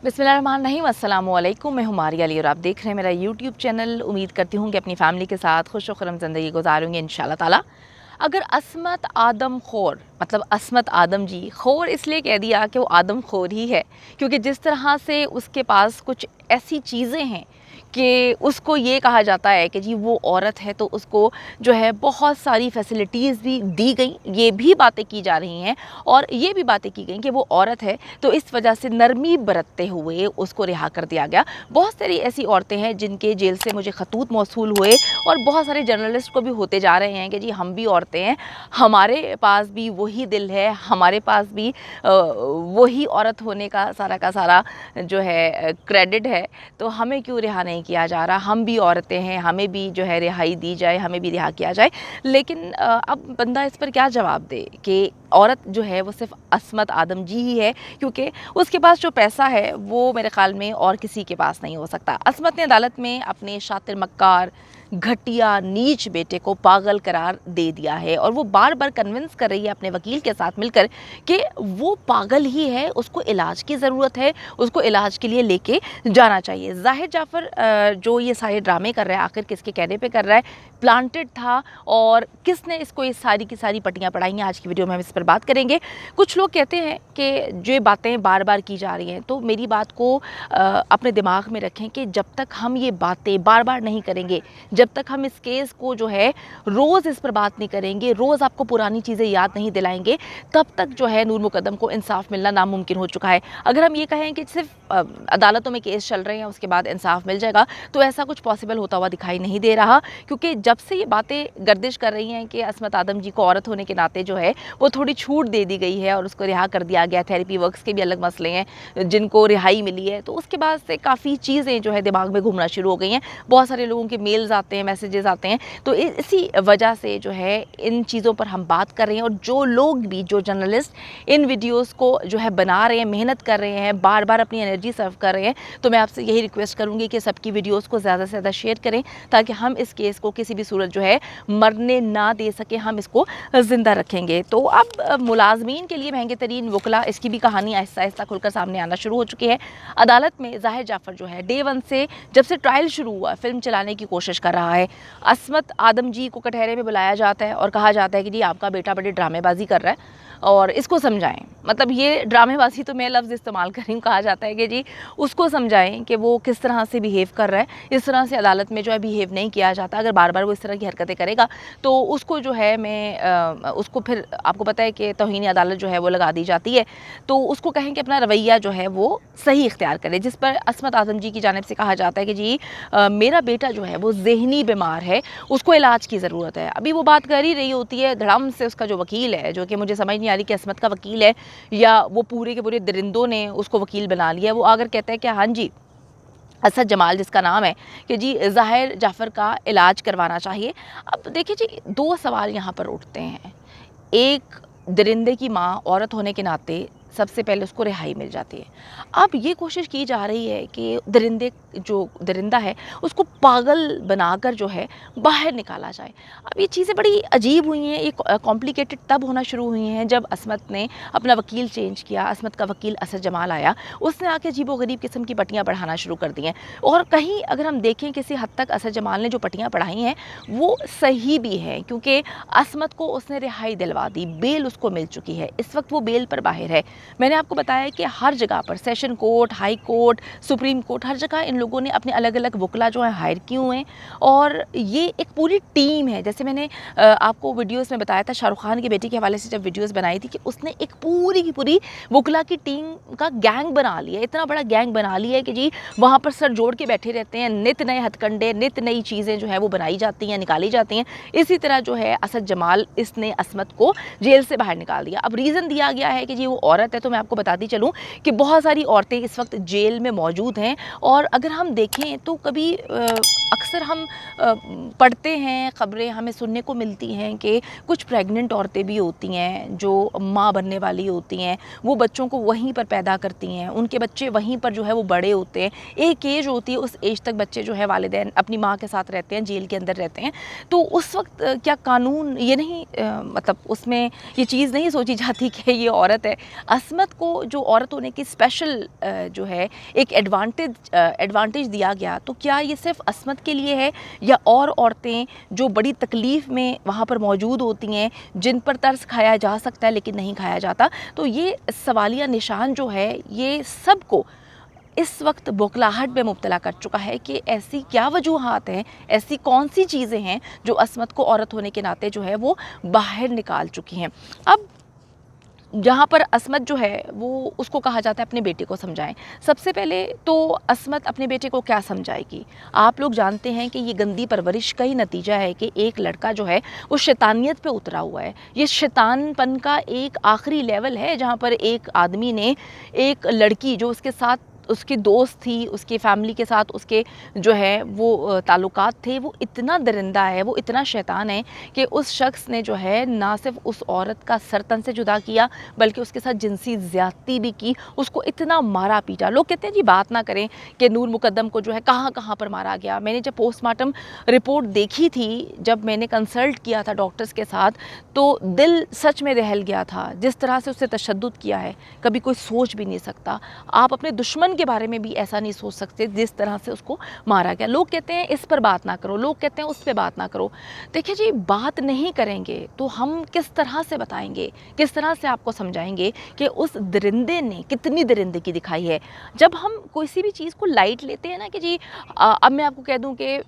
बिस्मिल्लाहिर्रहमानिर्रहीम, अस्सलाम वालेकुम। मैं हूँ मारिया अली और आप देख रहे हैं मेरा यूट्यूब चैनल। उम्मीद करती हूँ कि अपनी फैमिली के साथ खुश व खुर्रम ज़िंदगी गुजारूंगी इंशाल्लाह ताला। अगर अस्मत आदम खोर मतलब अस्मत आदम जी खोर इसलिए कह दिया कि वो आदम खोर ही है, क्योंकि जिस तरह से उसके पास कुछ ऐसी चीज़ें हैं कि उसको ये कहा जाता है कि जी वो औरत है तो उसको जो है बहुत सारी फैसिलिटीज़ भी दी गई, ये भी बातें की जा रही हैं और ये भी बातें की गई कि वो औरत है तो इस वजह से नरमी बरतते हुए उसको रिहा कर दिया गया। बहुत सारी ऐसी औरतें हैं जिनके जेल से मुझे खतूत मौसूल हुए और बहुत सारे जर्नलिस्ट को भी होते जा रहे हैं कि जी हम भी औरतें हैं, हमारे पास भी वही दिल है, हमारे पास भी वही औरत होने का सारा जो है क्रेडिट है, तो हमें क्यों रिहा नहीं किया जा रहा, हम भी औरतें हैं, हमें भी जो है रिहाई दी जाए, हमें भी रिहा किया जाए। लेकिन अब बंदा इस पर क्या जवाब दे कि औरत जो है वो सिर्फ अस्मत आदम जी ही है, क्योंकि उसके पास जो पैसा है वो मेरे ख़्याल में और किसी के पास नहीं हो सकता। अस्मत ने अदालत में अपने शातिर मक्कार घटिया नीच बेटे को पागल करार दे दिया है और वो बार बार कन्विंस कर रही है अपने वकील के साथ मिलकर कि वो पागल ही है, उसको इलाज की ज़रूरत है, उसको इलाज के लिए लेके जाना चाहिए। जाहिर जाफ़र जो ये सारे ड्रामे कर रहा है आखिर किसके कहने पे कर रहा है, प्लांटेड था और किसने इसको ये सारी की सारी पट्टियाँ पढ़ाई हैं, आज की वीडियो में हम इस पर बात करेंगे। कुछ लोग कहते हैं कि जो बातें बार बार की जा रही हैं, तो मेरी बात को अपने दिमाग में रखें कि जब तक हम ये बातें बार बार नहीं करेंगे, जब तक हम इस केस को जो है रोज़ इस पर बात नहीं करेंगे, रोज़ आपको पुरानी चीज़ें याद नहीं दिलाएंगे, तब तक जो है नूर मुकद्दम को इंसाफ मिलना नामुमकिन हो चुका है। अगर हम ये कहें कि सिर्फ अदालतों में केस चल रहे हैं उसके बाद इंसाफ मिल जाएगा, तो ऐसा कुछ पॉसिबल होता हुआ दिखाई नहीं दे रहा, क्योंकि जब से ये बातें गर्दिश कर रही हैं कि अस्मत आदम जी को औरत होने के नाते जो है वो थोड़ी छूट दे दी गई है और उसको रिहा कर दिया गया, थेरेपी वर्क्स के भी अलग मसले हैं जिनको रिहाई मिली है, तो उसके बाद से काफ़ी चीज़ें जो है दिमाग में घूमना शुरू हो गई हैं। बहुत सारे लोगों के मेल्स आते हैं, मैसेजेस आते हैं, तो इसी वजह से जो है इन चीज़ों पर हम बात कर रहे हैं। और जो लोग भी, जो जर्नलिस्ट इन वीडियोस को जो है बना रहे हैं, मेहनत कर रहे हैं, बार बार अपनी एनर्जी सर्व कर रहे हैं, तो मैं आपसे यही रिक्वेस्ट करूंगी कि सबकी वीडियोस को ज़्यादा से ज़्यादा शेयर करें ताकि हम इस केस को किसी भी सूरत जो है मरने ना दे सके, हम इसको ज़िंदा रखेंगे। तो अब मुलाजमीन के लिए महंगे तरीन वकला, इसकी भी कहानी आहिस्ता आहिस्ता खुलकर सामने आना शुरू हो चुकी है। अदालत में जाहिर जाफ़र जो है डे वन से, जब से ट्रायल शुरू हुआ, फिल्म चलाने की कोशिश कर रहा है। अस्मत आदम जी को कटहरे में बुलाया जाता है और कहा जाता है कि जी आपका बेटा बड़ी ड्रामेबाजी कर रहा है और इसको समझाएं। मतलब ये ड्रामेबाजी तो मैं लफ्ज़ इस्तेमाल कर रही हूँ, कहा जाता है कि जी उसको समझाएं कि वो किस तरह से बिहेव कर रहा है। इस तरह से अदालत में जो है बिहेव नहीं किया जाता। अगर बार बार वो इस तरह की हरकतें करेगा तो उसको जो है उसको फिर आपको पता है कि तौहीन अदालत जो है वो लगा दी जाती है, तो उसको कहें कि अपना रवैया जो है वो सही इख्तियार करे। जिस पर अस्मत आदम जी की जानिब से कहा जाता है कि जी मेरा बेटा जो है वो ज़हनी बीमार है, उसको इलाज की ज़रूरत है। अभी वो बात कर ही रही होती है, धड़म से उसका जो वकील है, जो कि मुझे समझ नहीं आ रही कि अस्मत का वकील है या वो पूरे के पूरे दरिंदों ने उसको वकील बना लिया, वो आकर कहता है कि हाँ जी असद जमाल जिसका नाम है कि जी ज़ाहिर जाफ़र का इलाज करवाना चाहिए। अब देखिए जी, दो सवाल यहाँ पर उठते हैं। एक, दरिंदे की माँ औरत होने के नाते सबसे पहले उसको रिहाई मिल जाती है। अब ये कोशिश की जा रही है कि दरिंदा है उसको पागल बनाकर जो है बाहर निकाला जाए। अब ये चीज़ें बड़ी अजीब हुई हैं, ये कॉम्प्लिकेटेड तब होना शुरू हुई हैं जब अस्मत ने अपना वकील चेंज किया। अस्मत का वकील असद जमाल आया, उसने आके अजीबोगरीब किस्म की पट्टियाँ पढ़ाना शुरू कर दी हैं। और कहीं अगर हम देखें किसी हद तक असद जमाल ने जो पट्टियाँ पढ़ाई हैं वो सही भी हैं, क्योंकि अस्मत को उसने रिहाई दिलवा दी, बेल उसको मिल चुकी है, इस वक्त वो बेल पर बाहर है। मैंने आपको बताया कि हर जगह पर, session court, high court, supreme court, हर जगह इन लोगों ने अपने अलग अलग वकला जो है हायर किए हुए हैं और ये एक पूरी टीम है। जैसे मैंने आपको वीडियोस में बताया था, शाहरुख खान की बेटी के हवाले से जब वीडियोस बनाई थी, कि उसने एक पूरी की पूरी वकला की टीम का गैंग बना लिया, इतना बड़ा गैंग बना लिया है कि जी वहाँ पर सर जोड़ के बैठे रहते हैं, नित नए हथकंडे, नित नई चीज़ें जो है वो बनाई जाती हैं, निकाली जाती हैं। इसी तरह जो है असद जमाल, इसने अस्मत को जेल से बाहर निकाल दिया। अब रीज़न दिया गया है कि जी वो औरत है, तो मैं आपको बताती चलूँ कि बहुत सारी औरतें इस वक्त जेल में मौजूद हैं। और अगर हम देखें तो कभी अक्सर हम पढ़ते हैं, ख़बरें हमें सुनने को मिलती हैं कि कुछ प्रेग्नेंट औरतें भी होती हैं जो माँ बनने वाली होती हैं, वो बच्चों को वहीं पर पैदा करती हैं, उनके बच्चे वहीं पर जो है वो बड़े होते हैं। एक एज होती है, उस एज तक बच्चे जो है वालिदैन अपनी माँ के साथ रहते हैं, जेल के अंदर रहते हैं। तो उस वक्त क्या कानून ये नहीं मतलब उसमें ये चीज़ नहीं सोची जाती कि ये औरत है, असमत को जो औरत होने की स्पेशल जो है एक एडवांटेज दिया गया, तो क्या ये सिर्फ असमत के लिए है या और औरतें जो बड़ी तकलीफ़ में वहाँ पर मौजूद होती हैं, जिन पर तरस खाया जा सकता है लेकिन नहीं खाया जाता? तो ये सवालिया निशान जो है ये सबको इस वक्त बौखलाहट में मुब्तला कर चुका है कि ऐसी क्या वजूहात हैं, ऐसी कौन सी चीज़ें हैं जो असमत को औरत होने के नाते जो है वो बाहर निकाल चुकी हैं। अब जहाँ पर असमत जो है वो उसको कहा जाता है अपने बेटे को समझाएं। सबसे पहले तो असमत अपने बेटे को क्या समझाएगी? आप लोग जानते हैं कि ये गंदी परवरिश का ही नतीजा है कि एक लड़का जो है वो शैतानियत पे उतरा हुआ है। ये शैतानपन का एक आखिरी लेवल है जहाँ पर एक आदमी ने एक लड़की जो उसके साथ उसकी दोस्त थी, उसकी फ़ैमिली के साथ उसके जो है वो ताल्लुकात थे, वो इतना दरिंदा है, वो इतना शैतान है कि उस शख्स ने जो है ना सिर्फ उस औरत का सर तन से जुदा किया बल्कि उसके साथ जिनसी ज़्यादती भी की, उसको इतना मारा पीटा। लोग कहते हैं जी बात ना करें कि नूर मुकद्दम को जो है कहाँ कहाँ पर मारा गया। मैंने जब पोस्टमार्टम रिपोर्ट देखी थी, जब मैंने कंसल्ट किया था डॉक्टर्स के साथ, तो दिल सच में दहल गया था। जिस तरह से उससे तशद्दुद किया है कभी कोई सोच भी नहीं सकता। आप अपने दुश्मन के बारे में भी ऐसा नहीं सोच सकते जिस तरह से उसको मारा गया। लोग कहते हैं इस पर बात ना करो, लोग कहते हैं उस पर बात ना करो। देखिए जी, बात नहीं करेंगे तो हम किस तरह से बताएंगे, किस तरह से आपको समझाएंगे कि उस दरिंदे ने कितनी दरिंदगी दिखाई है। जब हम कोई भी चीज़ को लाइट लेते हैं ना कि जी अब मैं आपको कह दूं कि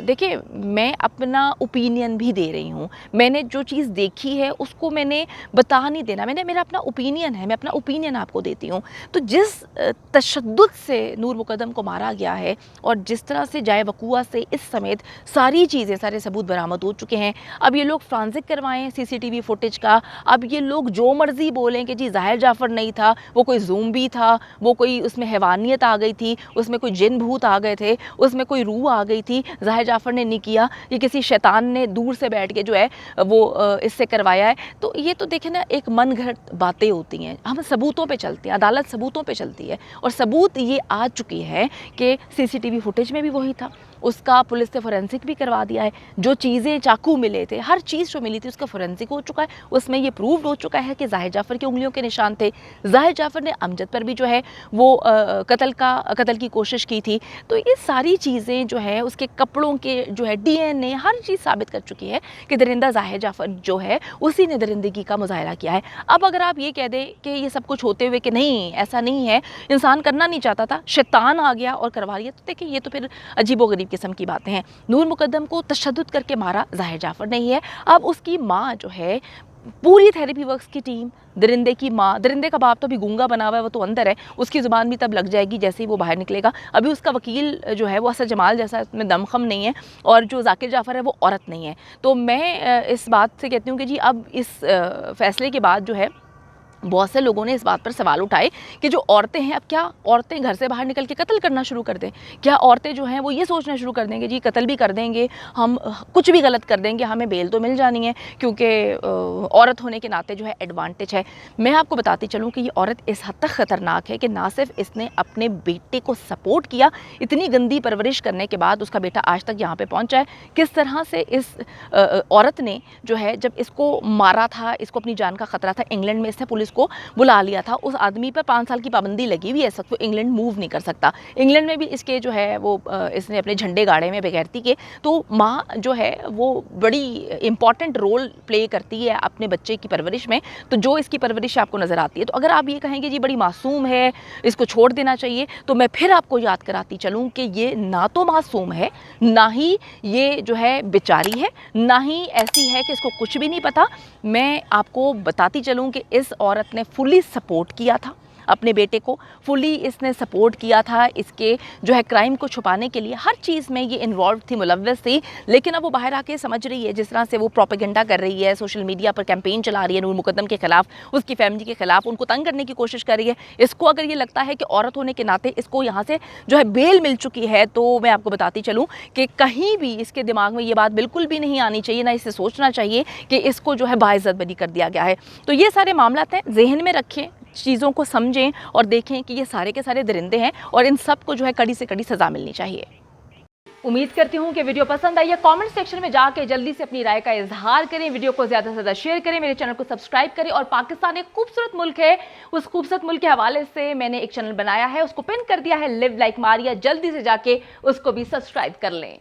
देखिए मैं अपना ओपिनियन भी दे रही हूँ, मैंने जो चीज़ देखी है उसको मैंने बता नहीं देना, मेरा अपना ओपिनियन है, मैं अपना ओपिनियन आपको देती हूँ। तो जिस तशद्दुद से नूर मुकद्दम को मारा गया है और जिस तरह से जाए वकूआ से इस समेत सारी चीज़ें, सारे सबूत बरामद हो चुके हैं। अब ये लोग फ्रांसिक करवाएं सीसीटीवी फुटेज का, अब ये लोग जो मर्जी बोलें कि जी ज़ाहिर जाफ़र नहीं था, वो कोई ज़ूम्बी था, वो कोई उसमें हैवानियत आ गई थी, उसमें कोई जिन भूत आ गए थे, उसमें कोई रूह आ गई थी, ज़ाहिर जाफ़र ने नहीं किया, ये किसी शैतान ने दूर से बैठ के जो है वो इससे करवाया है। तो ये तो देखें ना, एक मन घड़त बातें होती हैं। हम सबूतों पे चलते हैं, अदालत सबूतों पे चलती है और सबूत ये आ चुकी है कि सीसीटीवी फुटेज में भी वही था, उसका पुलिस ने फोरेंसिक भी करवा दिया है। जो चीज़ें चाकू मिले थे, हर चीज़ जो मिली थी उसका फोरेंसिक हो चुका है, उसमें ये प्रूव हो चुका है कि ज़ाहिर जाफ़र की उंगलियों के निशान थे। ज़ाहिर जाफ़र ने अमजद पर भी जो है वो कत्ल की कोशिश की थी। तो ये सारी चीज़ें जो है उसके कपड़ों के जो है DNA हर चीज़ साबित कर चुकी है कि दरिंदा ज़ाहिर जाफ़र जो है उसी ने दरिंदगी का मुज़ाहरा किया है। अब अगर आप ये कह दें कि ये सब कुछ होते हुए कि नहीं, ऐसा नहीं है, इंसान करना नहीं चाहता था, शैतान आ गया और करवा लिया, तो देखिए ये तो फिर अजीबोगरीब किस्म की बातें हैं। नूर मुकद्दम को तशद्दुद करके मारा ज़ाहिर जाफ़र नहीं है। अब उसकी माँ जो है, पूरी थेरेपी वर्क्स की टीम, दरिंदे की माँ, दरिंदे का बाप तो अभी गूंगा बना हुआ है, वो तो अंदर है, उसकी ज़ुबान भी तब लग जाएगी जैसे ही वो बाहर निकलेगा। अभी उसका वकील जो है वो असद जमाल जैसा, इसमें दमखम नहीं है, और जो ज़ाकिर जाफ़र है वो औरत नहीं है। तो मैं इस बात से कहती हूँ कि जी अब इस फ़ैसले के बाद जो है बहुत से लोगों ने इस बात पर सवाल उठाए कि जो औरतें हैं, अब क्या औरतें घर से बाहर निकल के कत्ल करना शुरू कर दें? क्या औरतें जो हैं वो ये सोचना शुरू कर देंगे जी कत्ल भी कर देंगे, हम कुछ भी गलत कर देंगे, हमें बेल तो मिल जानी है क्योंकि औरत होने के नाते जो है एडवांटेज है। मैं आपको बताती चलूँ कि ये औरत इस हद तक ख़तरनाक है कि ना सिर्फ इसने अपने बेटे को सपोर्ट किया, इतनी गंदी परवरिश करने के बाद उसका बेटा आज तक यहाँ पर पहुँचा है। किस तरह से इस औरत ने जो है जब इसको मारा था, इसको अपनी जान का ख़तरा था, इंग्लैंड में इसने पुलिस को बुला लिया था। उस आदमी पर 5 साल की पाबंदी लगी हुई है, इस वक्त वो इंग्लैंड मूव नहीं कर सकता। इंग्लैंड में भी इसके जो है वो इसने अपने झंडे गाड़े में बेगैरती के। तो माँ जो है वो बड़ी इंपॉर्टेंट रोल प्ले करती है अपने बच्चे की परवरिश में। तो जो इसकी परवरिश आपको नज़र आती है, तो अगर आप ये कहेंगे जी बड़ी मासूम है, इसको छोड़ देना चाहिए, तो मैं फिर आपको याद कराती चलूँ कि ये ना तो मासूम है, ना ही ये जो है बेचारी है, ना ही ऐसी है कि इसको कुछ भी नहीं पता। मैं आपको बताती चलूँ कि इस औरत ने फुली सपोर्ट किया था अपने बेटे को, फुली इसने सपोर्ट किया था इसके जो है क्राइम को छुपाने के लिए, हर चीज़ में ये इन्वॉल्व थी, मुलव्वस थी। लेकिन अब वो बाहर आके समझ रही है, जिस तरह से वो प्रोपेगेंडा कर रही है, सोशल मीडिया पर कैंपेन चला रही है नूर मुकद्दम के ख़िलाफ़, उसकी फैमिली के ख़िलाफ़, उनको तंग करने की कोशिश कर रही है। इसको अगर ये लगता है कि औरत होने के नाते इसको यहाँ से जो है बेल मिल चुकी है, तो मैं आपको बताती चलूँ कि कहीं भी इसके दिमाग में ये बात बिल्कुल भी नहीं आनी चाहिए, ना इसे सोचना चाहिए कि इसको जो है बाइज़्ज़त बरी कर दिया गया है। तो ये सारे मामलात हैं, जहन में रखें, चीज़ों को समझें और देखें कि ये सारे के सारे दरिंदे हैं और इन सब को जो है कड़ी से कड़ी सज़ा मिलनी चाहिए। امید کرتی ہوں کہ ویڈیو پسند آئی ہے. کامنٹ سیکشن میں جا کے جلدی سے اپنی رائے کا اظہار کریں, ویڈیو کو زیادہ سے زیادہ شیئر کریں, میرے چینل کو سبسکرائب کریں. اور پاکستان ایک خوبصورت ملک ہے, اس خوبصورت ملک کے حوالے سے میں نے ایک چینل بنایا ہے, اس کو پن کر دیا ہے لیو لائک ماریا, جلدی سے جا کے اس کو بھی سبسکرائب کر لیں.